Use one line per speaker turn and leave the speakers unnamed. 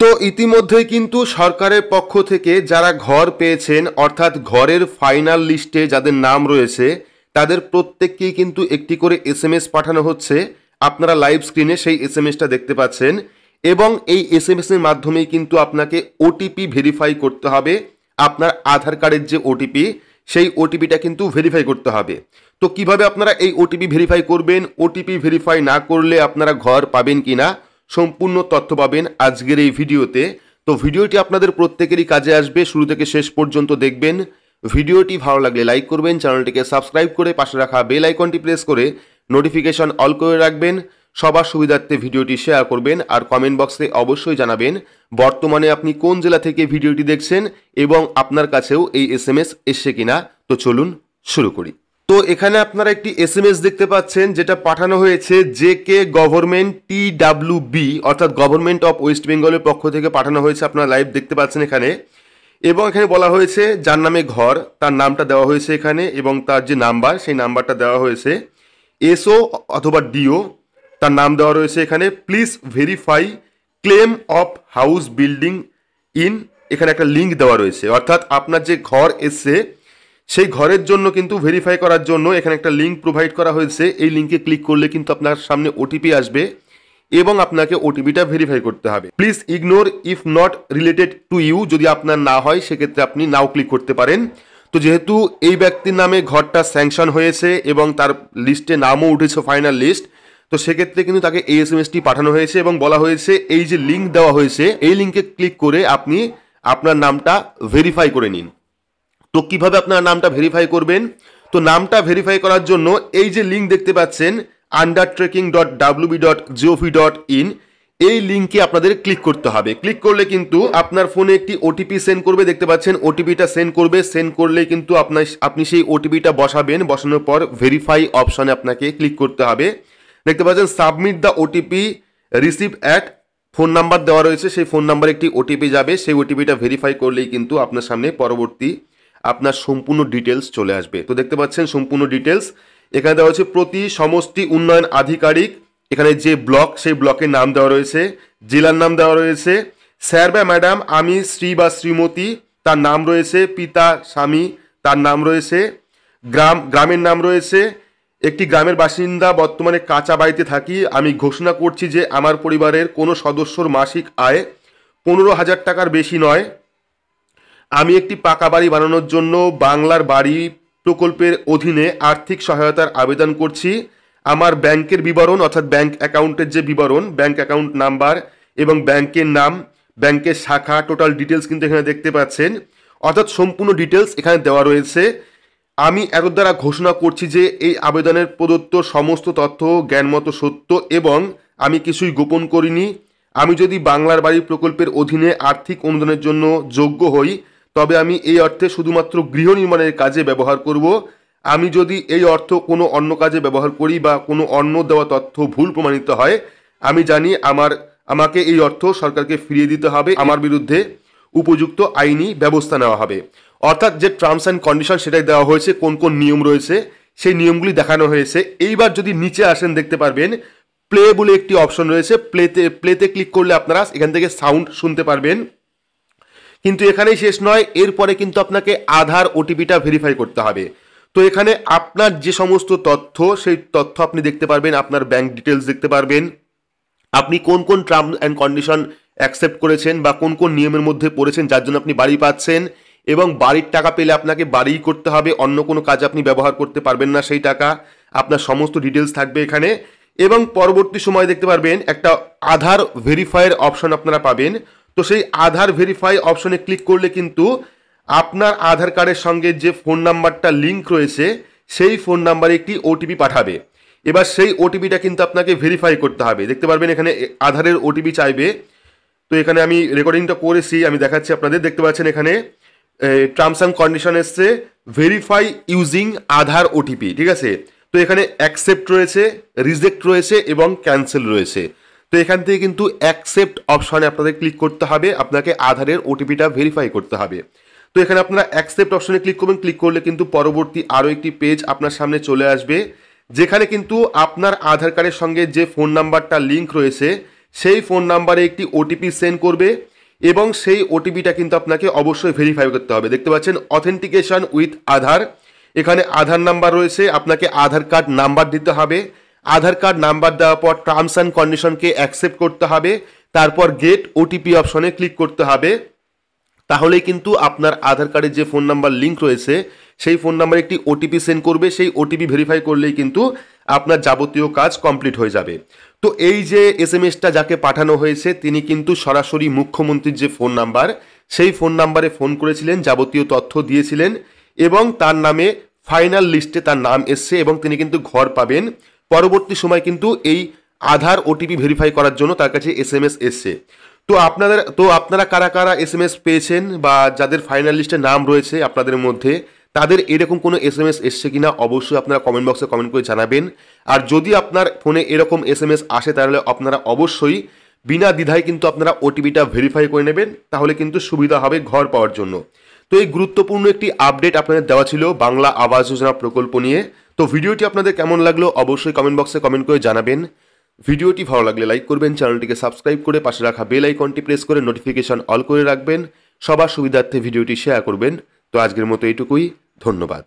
তো ইতিমধ্যেই কিন্তু সরকারের পক্ষ থেকে যারা ঘর পেয়েছেন অর্থাৎ ঘরের ফাইনাল লিস্টে যাদের নাম রয়েছে তাদের প্রত্যেককেই কিন্তু একটি করে এসএমএস পাঠানো হচ্ছে। আপনারা লাইভ স্ক্রিনে সেই এসএমএসটা দেখতে পাচ্ছেন এবং এই এসএমএস এর মাধ্যমেই কিন্তু আপনাকে ওটিপি ভেরিফাই করতে হবে। আপনার আধার কার্ডের যে ওটিপি সেই ওটিপিটা কিন্তু ভেরিফাই করতে হবে। তো কিভাবে আপনারা এই ওটিপি ভেরিফাই করবেন, ওটিপি ভেরিফাই না করলে আপনারা ঘর পাবেন কিনা, সম্পূর্ণ তথ্য পাবেন আজকের এই ভিডিওতে। তো ভিডিওটি আপনাদের প্রত্যেকেরই কাজে আসবে, শুরু থেকে শেষ পর্যন্ত দেখবেন। ভিডিওটি ভালো লাগলে লাইক করবেন, চ্যানেলটিকে সাবস্ক্রাইব করে পাশে রাখা বেল আইকনটি প্রেস করে নোটিফিকেশন অল করে রাখবেন। সবার সুবিধার্থে ভিডিওটি শেয়ার করবেন আর কমেন্ট বক্সে অবশ্যই জানাবেন বর্তমানে আপনি কোন জেলা থেকে ভিডিওটি দেখছেন এবং আপনার কাছেও এই এসএমএস এসছে কিনা। তো চলুন শুরু করি। তো এখানে আপনারা একটি এসএমএস দেখতে পাচ্ছেন যেটা পাঠানো হয়েছে জেকে গভর্নমেন্ট TWB অর্থাৎ গভর্নমেন্ট অফ ওয়েস্ট বেঙ্গলের পক্ষ থেকে পাঠানো হয়েছে। আপনারা লাইভ দেখতে পাচ্ছেন এখানে, এবং এখানে বলা হয়েছে যার নামে ঘর তার নামটা দেওয়া হয়েছে এখানে এবং তার যে নাম্বার সেই নাম্বারটা দেওয়া হয়েছে। এসও অথবা ডিও তার নাম দেওয়া রয়েছে এখানে। Please verify claim of house building in, এখানে একটা লিঙ্ক দেওয়া রয়েছে, অর্থাৎ আপনার যে ঘর এসছে সেই ঘরের জন্য কিন্তু ভেরিফাই করার জন্য এখানে একটা লিঙ্ক প্রোভাইড করা হয়েছে। এই লিঙ্কে ক্লিক করলে কিন্তু আপনার সামনে ওটিপি আসবে এবং আপনাকে ওটিপিটা ভেরিফাই করতে হবে। Please ignore if not related to you, যদি আপনার না হয় সেক্ষেত্রে আপনি নাও ক্লিক করতে পারেন। তো যেহেতু এই ব্যক্তির নামে ঘরটা স্যাংশন হয়েছে এবং তার লিস্টে নামও উঠেছে ফাইনাল লিস্ট, তো সেক্ষেত্রে কিন্তু তাকে এই এসএমএসটি পাঠানো হয়েছে এবং বলা হয়েছে এই যে লিঙ্ক দেওয়া হয়েছে এই লিঙ্কে ক্লিক করে আপনি আপনার নামটা ভেরিফাই করে নিন। তো কিভাবে আপনার নামটা ভেরিফাই করবেন? তো নামটা ভেরিফাই করার জন্য এই যে লিঙ্ক দেখতে পাচ্ছেন undertracking.wb.gov.in, এই লিঙ্কে আপনাদের ক্লিক করতে হবে। ক্লিক করলে কিন্তু আপনার ফোনে একটি ওটিপি সেন্ড করবে, দেখতে পাচ্ছেন ওটিপিটা সেন্ড করবে। সেন্ড করলে কিন্তু আপনি সেই ওটিপিটা বসাবেন, বসানোর পর ভেরিফাই অপশনে আপনাকে ক্লিক করতে হবে। দেখতে পাচ্ছেন submit the OTP receive at, phone number দেওয়া রয়েছে, সেই ফোন নাম্বারে একটি ওটিপি যাবে। সেই ওটিপিটা ভেরিফাই করলেই কিন্তু আপনার সামনে পরবর্তী আপনার সম্পূর্ণ ডিটেলস চলে আসবে। তো দেখতে পাচ্ছেন সম্পূর্ণ ডিটেলস এখানে দেওয়া হচ্ছে। প্রতি সমষ্টি উন্নয়ন আধিকারিক, এখানে যে ব্লক সেই ব্লকের নাম দেওয়া রয়েছে, জেলার নাম দেওয়া রয়েছে, স্যার বা ম্যাডাম আমি শ্রী বা শ্রীমতী তার নাম রয়েছে, পিতা স্বামী তার নাম রয়েছে, গ্রামের নাম রয়েছে, একটি গ্রামের বাসিন্দা বর্তমানে কাঁচা বাড়িতে থাকি, আমি ঘোষণা করছি যে আমার পরিবারের কোনো সদস্যর মাসিক আয় 15,000 টাকার বেশি নয়, আমি একটি পাকা বাড়ি বানানোর জন্য বাংলার বাড়ি প্রকল্পের অধীনে আর্থিক সহায়তার আবেদন করছি, আমার ব্যাংকের বিবরণ অর্থাৎ ব্যাংক অ্যাকাউন্টের যে বিবরণ, ব্যাংক অ্যাকাউন্ট নাম্বার এবং ব্যাংকের নাম, ব্যাংকের শাখা, টোটাল ডিটেলস কিন্তু এখানে দেখতে পাচ্ছেন, অর্থাৎ সম্পূর্ণ ডিটেলস এখানে দেওয়া রয়েছে। আমি এর দ্বারা ঘোষণা করছি যে এই আবেদনের প্রদত্ত সমস্ত তথ্য জ্ঞানমত সত্য এবং আমি কিছুই গোপন করিনি। আমি যদি বাংলার বাড়ি প্রকল্পের অধীনে আর্থিক অনুদানের জন্য যোগ্য হই তবে আমি এই অর্থে শুধুমাত্র গৃহ নির্মাণের কাজে ব্যবহার করব। আমি যদি এই অর্থ কোনো অন্য কাজে ব্যবহার করি বা কোনো অন্য দেওয়া তথ্য ভুল প্রমাণিত হয়, আমি জানি আমাকে এই অর্থ সরকারকে ফিরিয়ে দিতে হবে, আমার বিরুদ্ধে উপযুক্ত আইনি ব্যবস্থা নেওয়া হবে। অর্থাৎ যে টার্মস অ্যান্ড কন্ডিশন সেটাই দেওয়া হয়েছে, কোন কোন নিয়ম রয়েছে সেই নিয়মগুলি দেখানো হয়েছে। এইবার যদি নিচে আসেন দেখতে পারবেন প্লে বলে একটি অপশন রয়েছে, প্লেতে ক্লিক করলে আপনারা এখান থেকে সাউন্ড শুনতে পারবেন। কিন্তু এখানেই শেষ নয়, এরপরে কিন্তু আপনাকে আধার ওটিপিটা ভেরিফাই করতে হবে। তো এখানে আপনার যে সমস্ত তথ্য সেই তথ্য আপনি দেখতে পারবেন, আপনার ব্যাংক ডিটেলস দেখতে পারবেন, আপনি কোন কোন টার্মস অ্যান্ড কন্ডিশন অ্যাকসেপ্ট করেছেন বা কোন কোন নিয়মের মধ্যে পড়েছেন যার জন্য আপনি বাড়ি পাচ্ছেন, এবং বাড়ির টাকা পেলে আপনাকে বাড়িই করতে হবে, অন্য কোনো কাজে আপনি ব্যবহার করতে পারবেন না সেই টাকা, আপনার সমস্ত ডিটেলস থাকবে এখানে। এবং পরবর্তী সময় দেখতে পারবেন একটা আধার ভেরিফাইয়ের অপশন আপনারা পাবেন। তো সেই আধার ভেরিফাই অপশনে ক্লিক করলে কিন্তু আপনার আধার কার্ডের সঙ্গে যে ফোন নাম্বারটা লিঙ্ক রয়েছে সেই ফোন নাম্বারে একটি ওটিপি পাঠাবে। এবার সেই ওটিপিটা কিন্তু আপনাকে ভেরিফাই করতে হবে। দেখতে পারবেন এখানে আধারের ওটিপি চাইবে। তো এখানে আমি রেকর্ডিংটা করেছি, আমি দেখাচ্ছি আপনাদের। দেখতে পাচ্ছেন এখানে টার্মস অ্যান্ড কন্ডিশন এসছে ভেরিফাই ইউজিং আধার ওটিপি, ঠিক আছে। তো এখানে অ্যাকসেপ্ট রয়েছে, রিজেক্ট রয়েছে এবং ক্যান্সেল রয়েছে। তো এখান থেকে কিন্তু অ্যাকসেপ্ট অপশনে আপনাদের ক্লিক করতে হবে, আপনাকে আধারের ওটিপিটা ভেরিফাই করতে হবে। তো এখানে আপনারা অ্যাকসেপ্ট অপশনে ক্লিক করবেন। ক্লিক করলে কিন্তু পরবর্তী আরও একটি পেজ আপনার সামনে চলে আসবে, যেখানে কিন্তু আপনার আধার কার্ডের সঙ্গে যে ফোন নাম্বারটা লিঙ্ক রয়েছে সেই ফোন নাম্বারে একটি ওটিপি সেন্ড করবে এবং সেই ওটিপিটা কিন্তু আপনাকে অবশ্যই ভেরিফাই করতে হবে। দেখতে পাচ্ছেন অথেন্টিকেশন উইথ আধার, এখানে আধার নাম্বার রয়েছে, আপনাকে আধার কার্ড নাম্বার দিতে হবে। আধার কার্ড নাম্বার দেওয়ার পর টার্মস অ্যান্ড কন্ডিশনকে অ্যাকসেপ্ট করতে হবে, তারপর গেট ওটিপি অপশনে ক্লিক করতে হবে। তাহলেই কিন্তু আপনার আধার কার্ডের যে ফোন নাম্বার লিঙ্ক রয়েছে সেই ফোন নাম্বারে একটি ওটিপি সেন্ড করবে, সেই ওটিপি ভেরিফাই করলেই কিন্তু আপনার যাবতীয় কাজ কমপ্লিট হয়ে যাবে। তো এই যে এসএমএসটা যাকে পাঠানো হয়েছে তিনি কিন্তু সরাসরি মুখ্যমন্ত্রীর যে ফোন নাম্বার সেই ফোন নাম্বারে ফোন করেছিলেন, যাবতীয় তথ্য দিয়েছিলেন এবং তার নামে ফাইনাল লিস্টে তার নাম এসছে এবং তিনি কিন্তু ঘর পাবেন। পরবর্তী সময় কিন্তু এই আধার ওটিপি ভেরিফাই করার জন্য তার কাছে এসএমএস এসছে। তো আপনারা কারা কারা এসএমএস পেয়েছেন বা যাদের ফাইনাল লিস্টে নাম রয়েছে আপনাদের মধ্যে, তাদের এরকম কোনো এসএমএস এসছে কিনা অবশ্যই আপনারা কমেন্ট বক্সে কমেন্ট করে জানাবেন। আর যদি আপনার ফোনে এরকম এসএমএস আসে তাহলে আপনারা অবশ্যই বিনা দ্বিধায় কিন্তু আপনারা ওটিপিটা ভেরিফাই করে নেবেন, তাহলে কিন্তু সুবিধা হবে ঘর পাওয়ার জন্য। তো এই গুরুত্বপূর্ণ একটি আপডেট আপনাদের দেওয়া ছিল বাংলা আবাস যোজনা প্রকল্প নিয়ে। তো ভিডিওটি আপনাদের কেমন লাগলো অবশ্যই কমেন্ট বক্সে কমেন্ট করে জানাবেন। ভিডিওটি ভালো লাগলে লাইক করবেন, চ্যানেলটিকে সাবস্ক্রাইব করে পাশে রাখা বেল আইকনটি প্রেস করে নোটিফিকেশন অল করে রাখবেন, সবার সুবিধার্থে ভিডিওটি শেয়ার করবেন। তো আজকের মতো এইটুকুই, ধন্যবাদ।